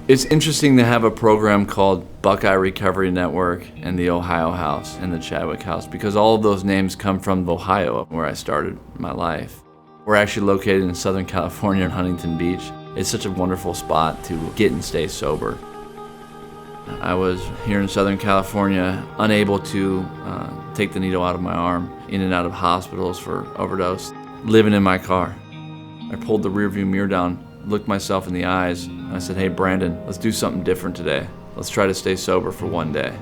It's interesting to have a program called Buckeye Recovery Network and the Ohio House and the Chadwick House, because all of those names come from Ohio, where I started my life. We're actually located in Southern California in Huntington Beach. It's such a wonderful spot to get and stay sober. I was here in Southern California, unable to take the needle out of my arm, in and out of hospitals for overdose, living in my car. I pulled the rearview mirror down, looked myself in the eyes, and I said, "Hey Brandon, let's do something different today. Let's try to stay sober for one day."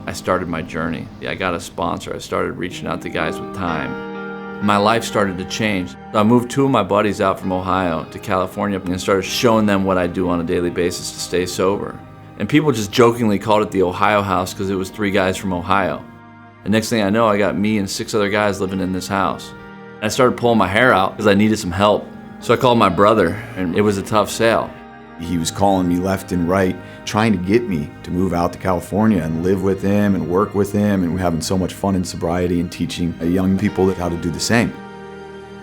I started my journey. I got a sponsor. I started reaching out to guys with time. My life started to change. I moved 2 of my buddies out from Ohio to California and started showing them what I do on a daily basis to stay sober. And people just jokingly called it the Ohio House because it was 3 guys from Ohio. The next thing I know, I got me and 6 other guys living in this house. I started pulling my hair out because I needed some help. So I called my brother, and it was a tough sale. He was calling me left and right, trying to get me to move out to California and live with him and work with him, and we're having so much fun in sobriety and teaching young people how to do the same.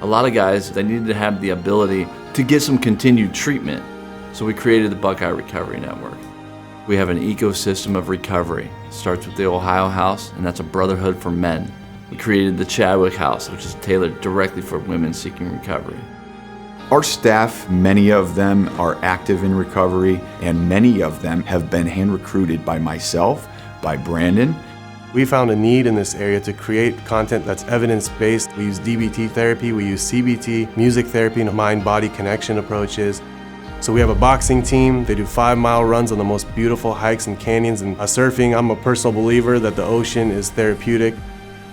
A lot of guys, they needed to have the ability to get some continued treatment. So we created the Buckeye Recovery Network. We have an ecosystem of recovery. It starts with the Ohio House, and that's a brotherhood for men. We created the Chadwick House, which is tailored directly for women seeking recovery. Our staff, many of them are active in recovery, and many of them have been hand-recruited by myself, by Brandon. We found a need in this area to create content that's evidence-based. We use DBT therapy, we use CBT, music therapy, and mind-body connection approaches. So we have a boxing team. They do 5-mile runs on the most beautiful hikes and canyons. And surfing, I'm a personal believer that the ocean is therapeutic.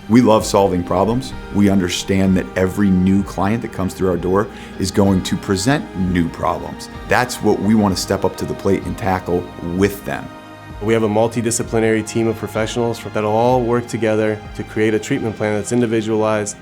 We love solving problems. We understand that every new client that comes through our door is going to present new problems. That's what we want to step up to the plate and tackle with them. We have a multidisciplinary team of professionals that'll all work together to create a treatment plan that's individualized.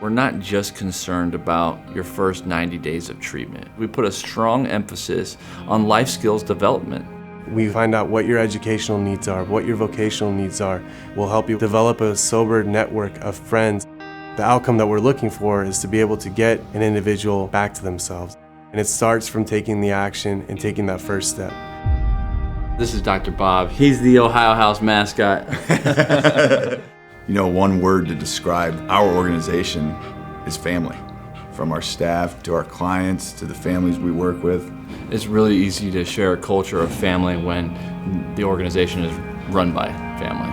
We're not just concerned about your first 90 days of treatment. We put a strong emphasis on life skills development. We find out what your educational needs are, what your vocational needs are. We'll help you develop a sober network of friends. The outcome that we're looking for is to be able to get an individual back to themselves. And it starts from taking the action and taking that first step. This is Dr. Bob. He's the Ohio House mascot. You know, one word to describe our organization is family. From our staff to our clients to the families we work with. It's really easy to share a culture of family when the organization is run by family.